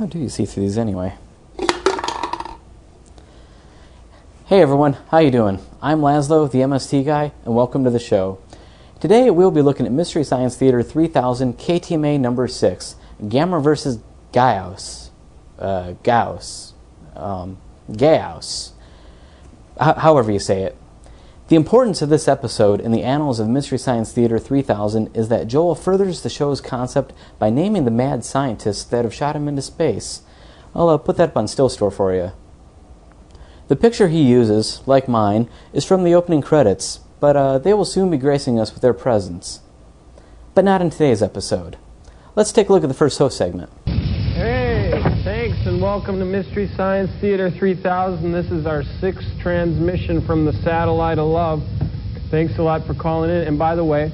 How do you see through these anyway? Hey everyone, how you doing? I'm Lazlow the MST Guy, and welcome to the show. Today we'll be looking at Mystery Science Theater 3000 KTMA number 6, Gamera vs. Gaos. Gaos. However you say it. The importance of this episode in the annals of Mystery Science Theater 3000 is that Joel furthers the show's concept by naming the mad scientists that have shot him into space. I'll put that up on Still Store for you. The picture he uses, like mine, is from the opening credits, but they will soon be gracing us with their presence. But not in today's episode. Let's take a look at the first host segment. Hey, thanks and welcome to Mystery Science Theater 3000. This is our 6th transmission from the Satellite of Love. Thanks a lot for calling in. And by the way,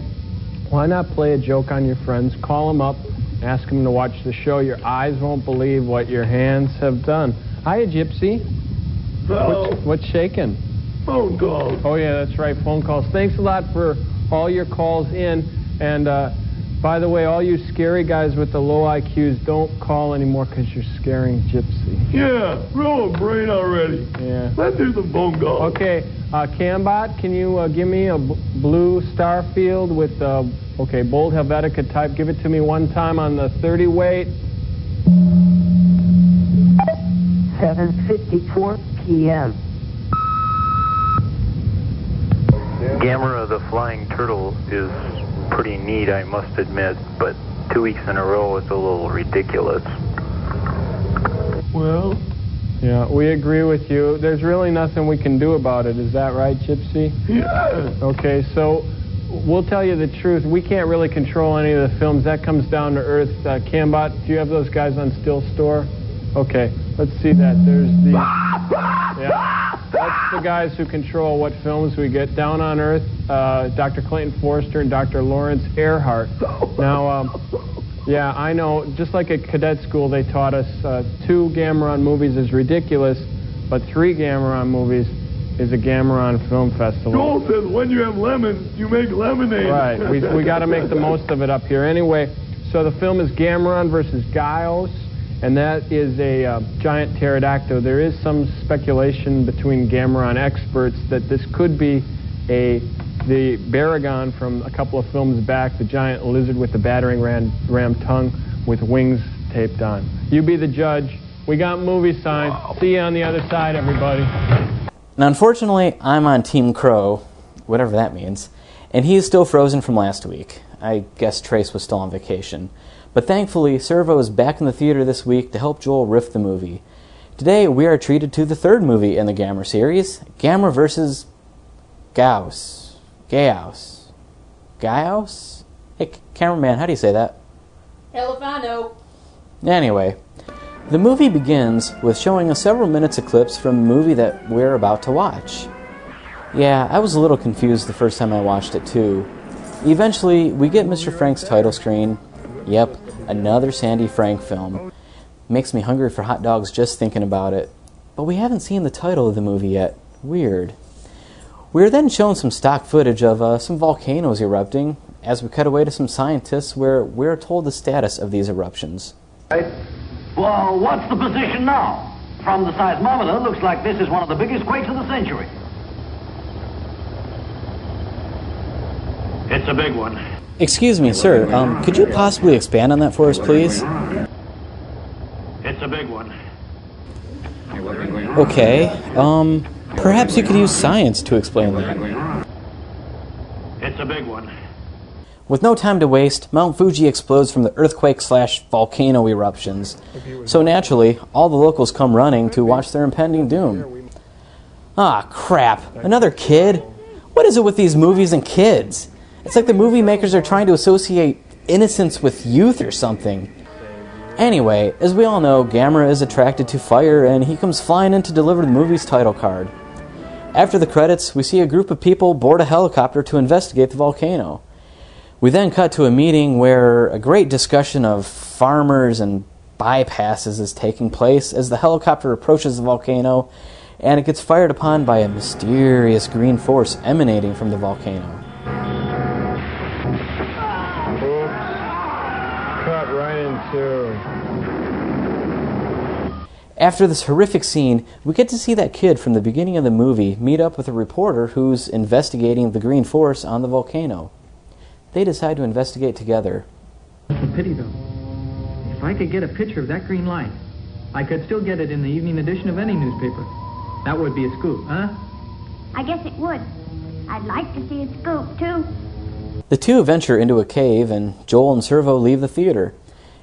why not play a joke on your friends? Call them up, ask them to watch the show. Your eyes won't believe what your hands have done. Hiya, Gypsy. Hello. What's shaking? Phone calls. Oh, yeah, that's right, phone calls. Thanks a lot for all your calls in. And by the way, all you scary guys with the low IQs, don't call anymore because you're scaring Gypsy. Yeah, roll a brain already. Yeah. Let's do some phone calls. Okay, Cambot, can you give me a blue Starfield with, okay, bold Helvetica type. Give it to me one time on the 30 weight. 7:54 p.m. Gamera the Flying Turtle is pretty neat, I must admit, but 2 weeks in a row is a little ridiculous. Well? Yeah, we agree with you. There's really nothing we can do about it. Is that right, Gypsy? Yeah. Okay, so we'll tell you the truth. We can't really control any of the films. That comes down to Earth. Cambot, do you have those guys on Still Store? Okay, let's see that. There's the... Yeah, that's the guys who control what films we get. Down on Earth, Dr. Clayton Forrester and Dr. Lawrence Earhart. Now, yeah, I know, just like at cadet school, they taught us 2 Gameron movies is ridiculous, but 3 Gameron movies is a Gameron Film Festival. Joel says when you have lemons, you make lemonade. Right, we got to make the most of it up here. Anyway, so the film is Gameron versus Gaos, and that is a giant pterodactyl. There is some speculation between Gameron experts that this could be the Baragon from a couple of films back, the giant lizard with the battering ram tongue with wings taped on. You be the judge. We got movie signs. Wow. See you on the other side, everybody. Now, unfortunately, I'm on Team Crow, whatever that means, and he is still frozen from last week. I guess Trace was still on vacation. But thankfully, Servo is back in the theater this week to help Joel riff the movie. Today, we are treated to the 3rd movie in the Gamera series, Gamera vs. Gaos. Gaos. Gaos? Hey, cameraman, how do you say that? Hell if I know. Anyway, the movie begins with showing us several minutes of clips from the movie that we're about to watch. Yeah, I was a little confused the first time I watched it too. Eventually, we get Mr. Frank's title screen. Yep, another Sandy Frank film. Makes me hungry for hot dogs just thinking about it. But we haven't seen the title of the movie yet. Weird. We are then shown some stock footage of some volcanoes erupting, as we cut away to some scientists where we're told the status of these eruptions. Well, what's the position now? From the seismometer, looks like this is one of the biggest quakes of the century. It's a big one. Excuse me, sir. Could you possibly expand on that for us, please? It's a big one. Okay. Perhaps you could use science to explain that. It's a big one. With no time to waste, Mount Fuji explodes from the earthquake/volcano eruptions. So naturally, all the locals come running to watch their impending doom. Ah, crap. Another kid? What is it with these movies and kids? It's like the movie makers are trying to associate innocence with youth or something. Anyway, as we all know, Gamera is attracted to fire and he comes flying in to deliver the movie's title card. After the credits, we see a group of people board a helicopter to investigate the volcano. We then cut to a meeting where a great discussion of farmers and bypasses is taking place as the helicopter approaches the volcano and it gets fired upon by a mysterious green force emanating from the volcano. Cut right into After this horrific scene, we get to see that kid from the beginning of the movie meet up with a reporter who's investigating the green force on the volcano. They decide to investigate together. It's a pity, though. If I could get a picture of that green light, I could still get it in the evening edition of any newspaper. That would be a scoop, huh? I guess it would. I'd like to see a scoop, too. The two venture into a cave, and Joel and Servo leave the theater.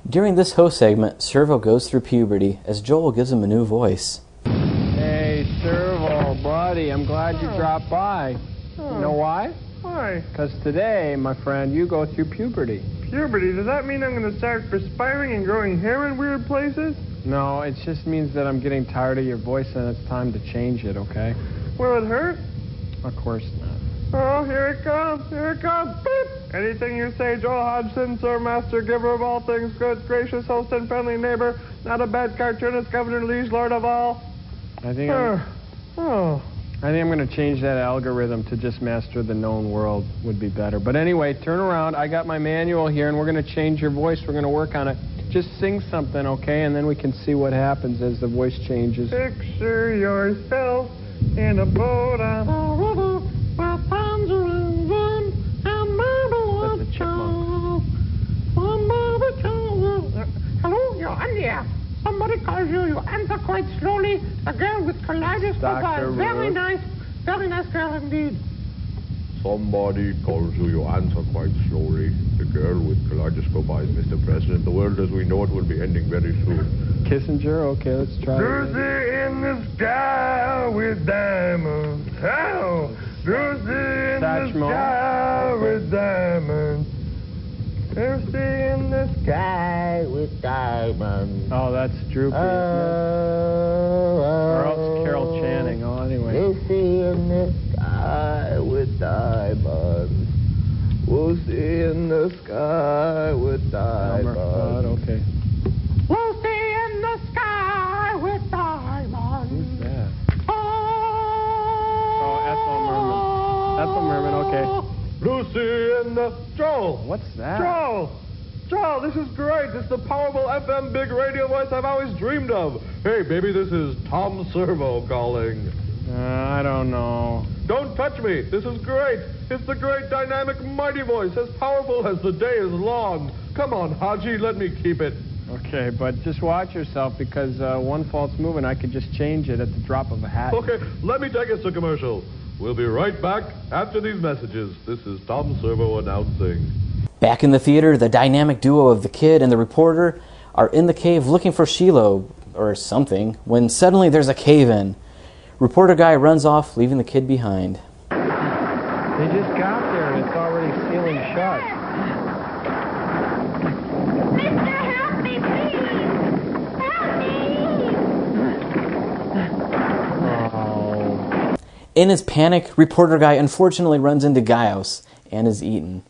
During this host segment, Servo goes through puberty as Joel gives him a new voice. Hey, Servo, buddy, I'm glad you dropped by. You know why? Why? Because today, my friend, you go through puberty. Puberty? Does that mean I'm going to start perspiring and growing hair in weird places? No, it just means that I'm getting tired of your voice and it's time to change it, okay? Will it hurt? Of course not. Oh, here it comes. Here it comes. Beep. Anything you say, Joel Hodgson, Sir Master, giver of all things good, gracious host and friendly neighbor, not a bad cartoonist, Governor Liege, Lord of all. I think I'm going to change that algorithm to just master the known world would be better. But anyway, turn around. I got my manual here, and we're going to change your voice. We're going to work on it. Just sing something, okay? And then we can see what happens as the voice changes. Picture yourself in a boat on a river with tangerines and marmalade. That's a chipmunk. Hello, you're on the air. Somebody calls you. You answer quite slowly. A girl with colitis. Dr. Very nice girl indeed. Somebody calls you, you answer quite slowly. The girl with kaleidoscope eyes, Mr. President. The world as we know it will be ending very soon. Kissinger? Okay, let's try Lucy it. in the sky with diamonds. Oh, Lucy in the sky with diamonds. Lucy in the sky with diamonds. Oh, that's Droopy, isn't it? Or else Carol Channing. Oh, anyway. Lucy in the sky with diamonds. Lucy in the sky with diamonds. Okay. Lucy in the sky with diamonds. Who's that? Oh, Ethel Merman, okay. Lucy in the... Joel! What's that? Joel, this is great. This is the powerful FM big radio voice I've always dreamed of. Hey, baby, this is Tom Servo calling. I don't know. Don't touch me. This is great. It's the great, dynamic, mighty voice, as powerful as the day is long. Come on, Haji, let me keep it. Okay, but just watch yourself, because one false move and I could just change it at the drop of a hat. Okay, let me take us to commercial. We'll be right back after these messages. This is Tom Servo announcing. Back in the theater, the dynamic duo of the kid and the reporter are in the cave looking for Shiloh, or something, when suddenly there's a cave-in. Reporter guy runs off, leaving the kid behind. They just got there and it's already sealing shut. Mister, help me, please! Help me! Oh. In his panic, reporter guy unfortunately runs into Gaos and is eaten.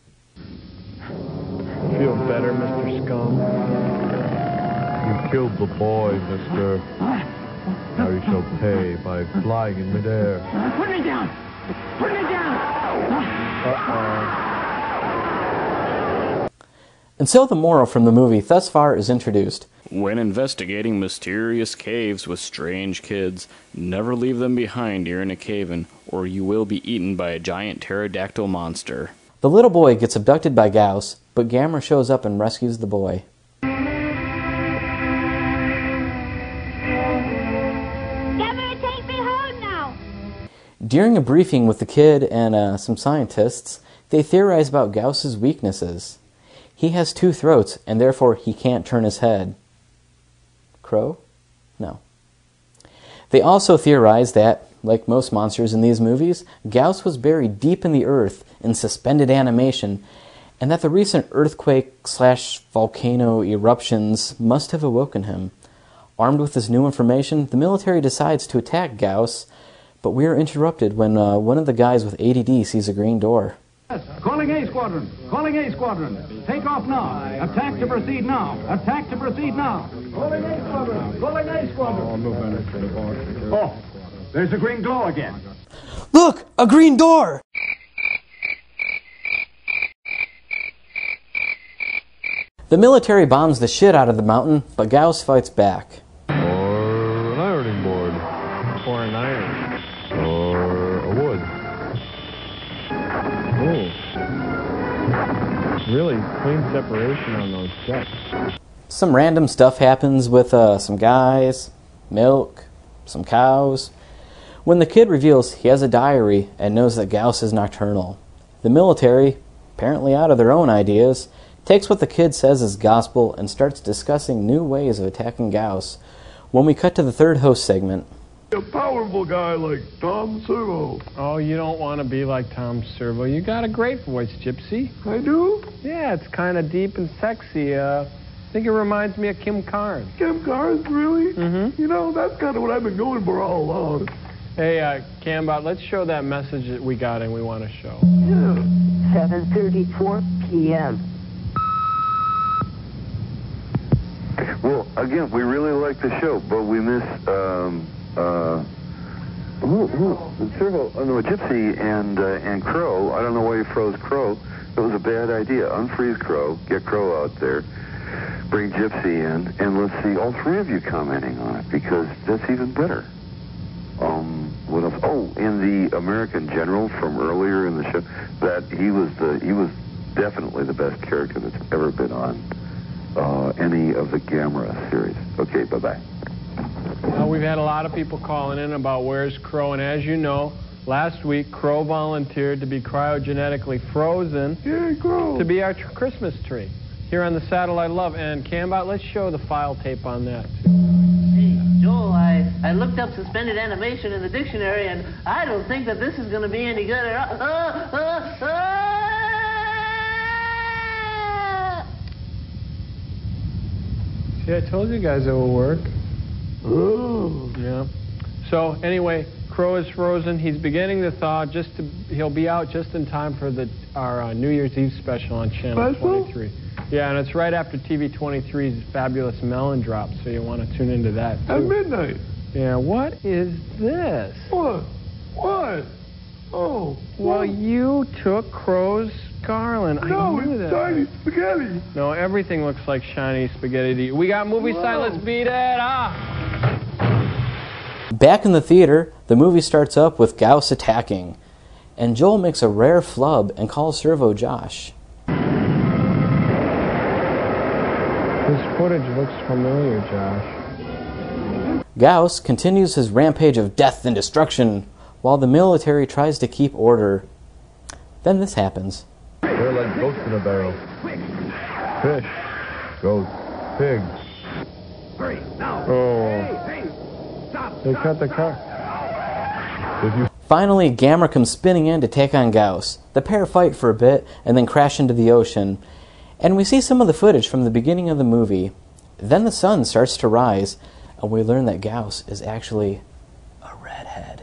Feel better, Mr. Scum? You killed the boy, mister. Now you shall pay by flying in midair. Put me down! Put me down! And so the moral from the movie thus far is introduced. When investigating mysterious caves with strange kids, never leave them behind here in a cave-in, or you will be eaten by a giant pterodactyl monster. The little boy gets abducted by Gaos, but Gamera shows up and rescues the boy. Gamera, take me home now! During a briefing with the kid and some scientists, they theorize about Gaos' weaknesses. He has two throats, and therefore he can't turn his head. Crow? No. They also theorize that, like most monsters in these movies, Gaos was buried deep in the earth in suspended animation, and that the recent earthquake/volcano eruptions must have awoken him. Armed with this new information, the military decides to attack Gaos, but we are interrupted when one of the guys with ADD sees a green door. Calling A Squadron. Calling A Squadron. Take off now. Attack to proceed now. Attack to proceed now. Calling A Squadron. Calling A Squadron. Oh, there's a green glow again. Look! A green door! The military bombs the shit out of the mountain, but Gaos fights back. really clean separation on those jets. Some random stuff happens with some guys, milk, some cows. When the kid reveals he has a diary and knows that Gaos is nocturnal, the military, apparently out of their own ideas, takes what the kid says as gospel and starts discussing new ways of attacking Gaos. When we cut to the third host segment, A powerful guy like Tom Servo. Oh, you don't want to be like Tom Servo. You got a great voice, Gypsy. I do? Yeah, it's kind of deep and sexy. I think it reminds me of Kim Carnes. Kim Carnes, really? Mm-hmm. You know, that's kind of what I've been going for all along. Hey, Cambot, let's show that message that we got and we want to show. Yeah. 7:34 p.m. Well, again, we really like the show, but we miss, Servo, no, Gypsy and Crow. I don't know why you froze Crow. It was a bad idea. Unfreeze Crow, get Crow out there, bring Gypsy in, and let's see all three of you commenting on it, because that's even better. What else? Oh, and the American General from earlier in the show, that he was definitely the best character that's ever been on any of the Gamera series. Okay, bye-bye. We've had a lot of people calling in about where's Crow, and as you know, last week Crow volunteered to be cryogenetically frozen to be our Christmas tree here on the Satellite Love. And Cambot, let's show the file tape on that too. Hey, Joel, I looked up suspended animation in the dictionary, and I don't think that this is going to be any good at all. See, I told you guys it will work. Oh. Yeah. So anyway, Crow is frozen. He's beginning to thaw. He'll be out just in time for our New Year's Eve special on Channel 23. Yeah, and it's right after TV 23's Fabulous Melon Drop, so you want to tune into that too. At midnight. Yeah. What is this? What? What? Oh. Well, you took Crow's garland. No, I knew it's that. shiny spaghetti. No, everything looks like shiny spaghetti to you. We got movie side. Let's beat it up. back in the theater, the movie starts up with Gaos attacking, and Joel makes a rare flub and calls Servo Josh. This footage looks familiar, Josh. Gaos continues his rampage of death and destruction while the military tries to keep order. Then this happens. They're like goats in a barrel. Fish, goats, pigs. Hurry, now. Oh. Hey, stop. They cut the car. Finally, Gamera comes spinning in to take on Gaos. The pair fight for a bit and then crash into the ocean. And we see some of the footage from the beginning of the movie. Then the sun starts to rise, and we learn that Gaos is actually a redhead.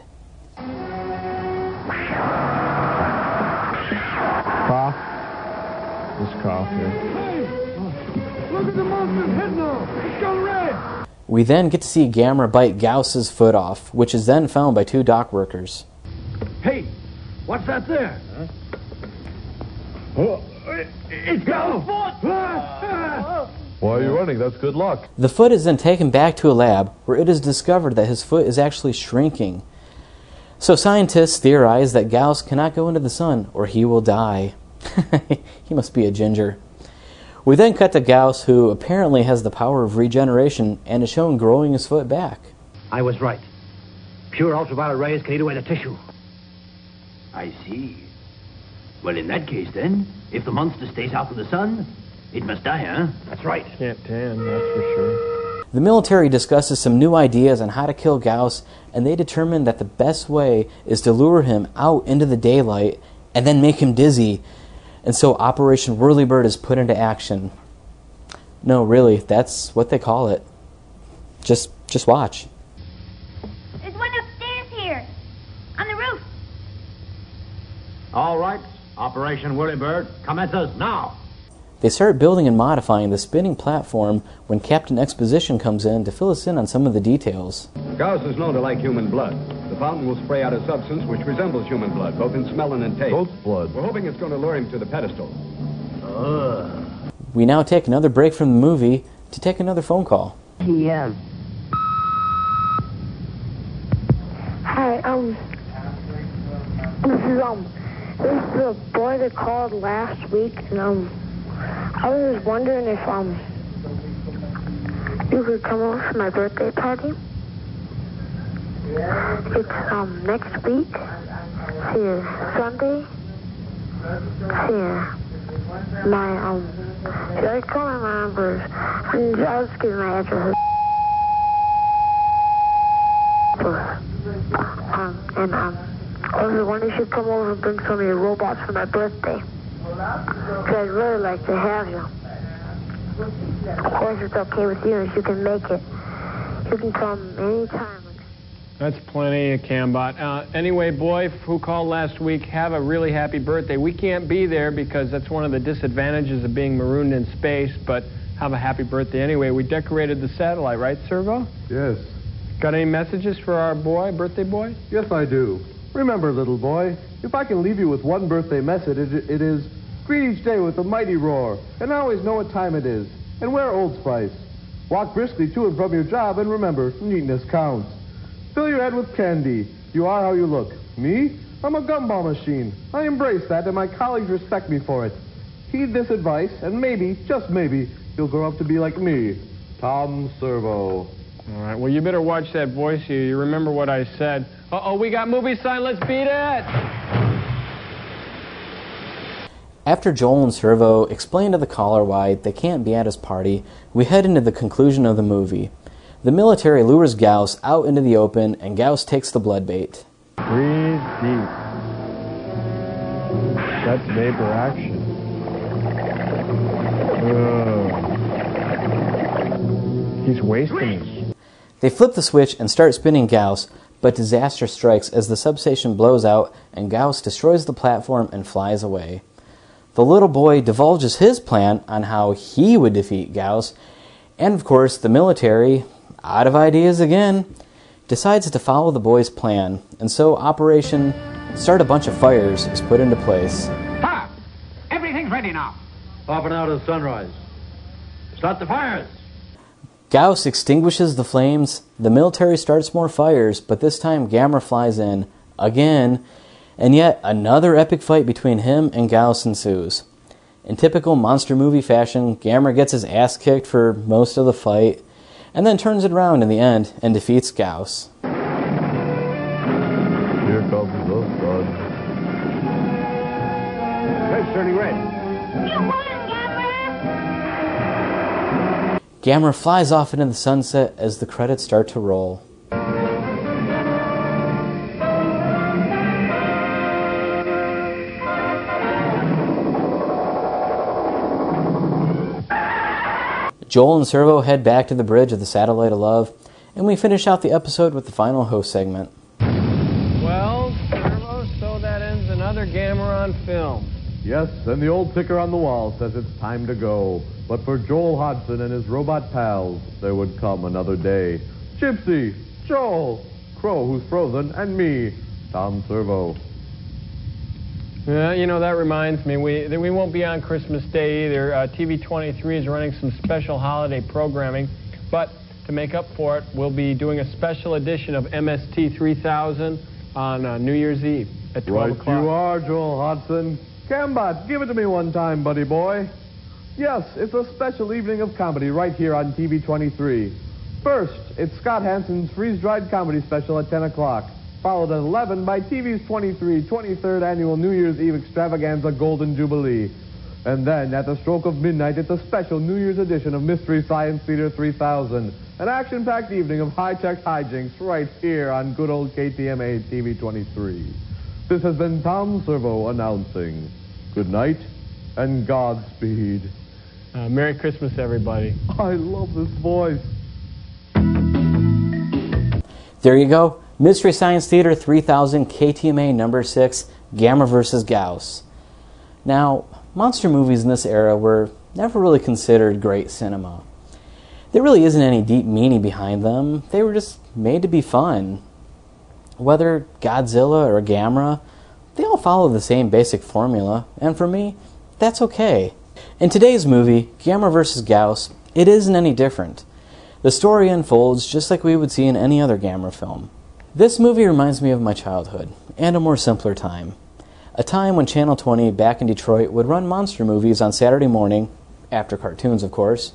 Cough. Just cough here. Hey, look at the monster's head now. It's gone red. We then get to see Gamera bite Gaos' foot off, which is then found by two dock workers. Hey, what's that there? Huh? It's Gaos' foot! Why are you running? That's good luck. The foot is then taken back to a lab where it is discovered that his foot is actually shrinking. So scientists theorize that Gaos cannot go into the sun or he will die. He must be a ginger. We then cut to Gaos, who apparently has the power of regeneration and is shown growing his foot back. I was right. Pure ultraviolet rays can eat away the tissue. I see. Well, in that case, then, if the monster stays out in the sun, it must die, huh? That's right. Can't tan, that's for sure. The military discusses some new ideas on how to kill Gaos, and they determine that the best way is to lure him out into the daylight and then make him dizzy. And so Operation Whirlybird is put into action. No, really, that's what they call it. Just watch. There's one upstairs here, on the roof. All right. Operation Whirlybird commences now. They start building and modifying the spinning platform when Captain Exposition comes in to fill us in on some of the details. Gaos is known to like human blood. The fountain will spray out a substance which resembles human blood, both in smell and in taste. Goat's blood. We're hoping it's going to lure him to the pedestal. We now take another break from the movie to take another phone call. PM. Hi, this is the boy that called last week, and I was just wondering if you could come over for my birthday party. It's next week. See, Sunday. See, my should I call my numbers? I'll just give you my address. I was wondering if you should come over and bring some of your robots for my birthday. Because I'd really like to have you. Of course, it's okay with you if you can make it. You can come anytime. That's plenty, Cambot. Anyway, boy, who called last week, have a really happy birthday. We can't be there because that's one of the disadvantages of being marooned in space, but have a happy birthday anyway. We decorated the satellite, right, Servo? Yes. Got any messages for our boy, birthday boy? Yes, I do. Remember, little boy, if I can leave you with one birthday message, it is, greet each day with a mighty roar, and always know what time it is, and wear Old Spice. Walk briskly to and from your job, and remember, neatness counts. Fill your head with candy. You are how you look. Me? I'm a gumball machine. I embrace that, and my colleagues respect me for it. Heed this advice, and maybe, just maybe, you'll grow up to be like me, Tom Servo. All right, well, you better watch that voice. You remember what I said. Uh-oh, we got movie sign. Let's beat it! After Joel and Servo explain to the caller why they can't be at his party, we head into the conclusion of the movie. The military lures Gaos out into the open, and Gaos takes the blood bait. Breathe deep. That's vapor action. He's wasting it. They flip the switch and start spinning Gaos, but disaster strikes as the substation blows out and Gaos destroys the platform and flies away. The little boy divulges his plan on how he would defeat Gaos, and of course the military, out of ideas again, decides to follow the boy's plan, and so Operation Start a Bunch of Fires is put into place. Ha! Everything's ready now. Popping out of sunrise. Start the fires. Gaos extinguishes the flames, the military starts more fires, but this time Gamera flies in, again, and yet another epic fight between him and Gaos ensues. In typical monster movie fashion, Gamera gets his ass kicked for most of the fight, and then turns it around in the end and defeats Gaos. Here comes the sun. Red's turning red. You won, Gamera! Gamera flies off into the sunset as the credits start to roll. Joel and Servo head back to the bridge of the Satellite of Love, and we finish out the episode with the final host segment. Well, Servo, so that ends another Gamera on film. Yes, and the old ticker on the wall says it's time to go. But for Joel Hodgson and his robot pals, there would come another day. Gypsy, Joel, Crow, who's frozen, and me, Tom Servo. Yeah, you know, that reminds me, we won't be on Christmas Day either. TV 23 is running some special holiday programming, but to make up for it, we'll be doing a special edition of MST 3000 on New Year's Eve at 12 o'clock. Right you are, Joel Hodgson. Cambot, give it to me one time, buddy boy. Yes, it's a special evening of comedy right here on TV 23. First, it's Scott Hansen's freeze-dried comedy special at 10 o'clock. Followed at 11 by TV's 23rd annual New Year's Eve extravaganza Golden Jubilee. And then, at the stroke of midnight, it's a special New Year's edition of Mystery Science Theater 3000. An action-packed evening of high-tech hijinks right here on good old KTMA TV 23. This has been Tom Servo announcing. Good night and Godspeed. Merry Christmas, everybody. I love this voice. There you go. Mystery Science Theater 3000 KTMA number 6, Gamera vs. Gaos. Now, monster movies in this era were never really considered great cinema. There really isn't any deep meaning behind them. They were just made to be fun. Whether Godzilla or Gamera, they all follow the same basic formula, and for me, that's okay. In today's movie, Gamera vs. Gaos, it isn't any different. The story unfolds just like we would see in any other Gamera film. This movie reminds me of my childhood, and a more simpler time. A time when Channel 20 back in Detroit would run monster movies on Saturday morning after cartoons, of course,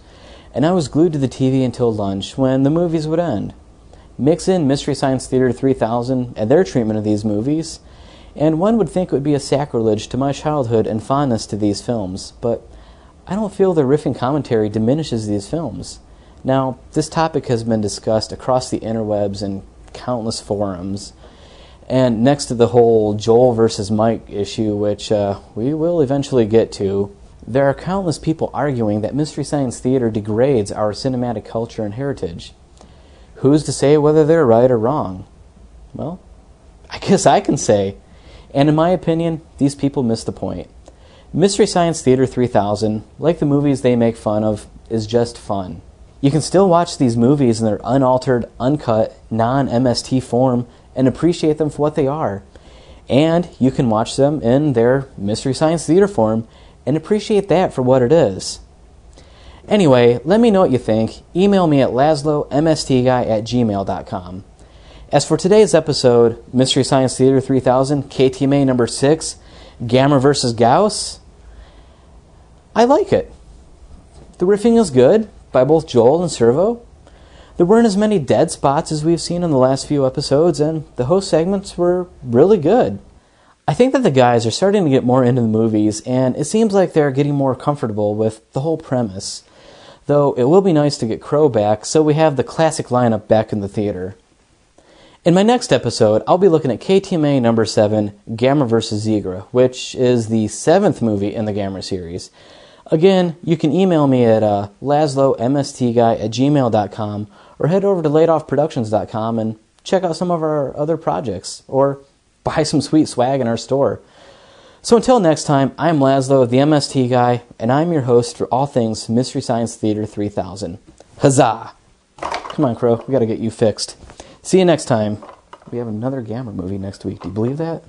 and I was glued to the TV until lunch when the movies would end. Mix in Mystery Science Theater 3000 and their treatment of these movies, and one would think it would be a sacrilege to my childhood and fondness to these films, but I don't feel their riffing commentary diminishes these films. Now, this topic has been discussed across the interwebs and countless forums, and next to the whole Joel versus Mike issue, which we will eventually get to, there are countless people arguing that Mystery Science Theater degrades our cinematic culture and heritage. Who's to say whether they're right or wrong? Well, I guess I can say. And in my opinion, these people miss the point. Mystery Science Theater 3000, like the movies they make fun of, is just fun. You can still watch these movies in their unaltered, uncut, non-MST form and appreciate them for what they are. And you can watch them in their Mystery Science Theater form and appreciate that for what it is. Anyway, let me know what you think. Email me at lazlowmstguy@gmail.com. As for today's episode, Mystery Science Theater 3000, KTMA number 6, Gamera vs. Gaos, I like it. The riffing is good by both Joel and Servo. There weren't as many dead spots as we've seen in the last few episodes, and the host segments were really good. I think that the guys are starting to get more into the movies, and it seems like they're getting more comfortable with the whole premise. Though it will be nice to get Crow back, so we have the classic lineup back in the theater. In my next episode, I'll be looking at KTMA number 7, Gamera vs. Zigra, which is the 7th movie in the Gamera series. Again, you can email me at lazlowmstguy@gmail.com or head over to lateoffproductions.com and check out some of our other projects, or buy some sweet swag in our store. So until next time, I'm Lazlow the MST Guy, and I'm your host for all things Mystery Science Theater 3000. Huzzah! Come on, Crow, we gotta get you fixed. See you next time. We have another Gamera movie next week. Do you believe that?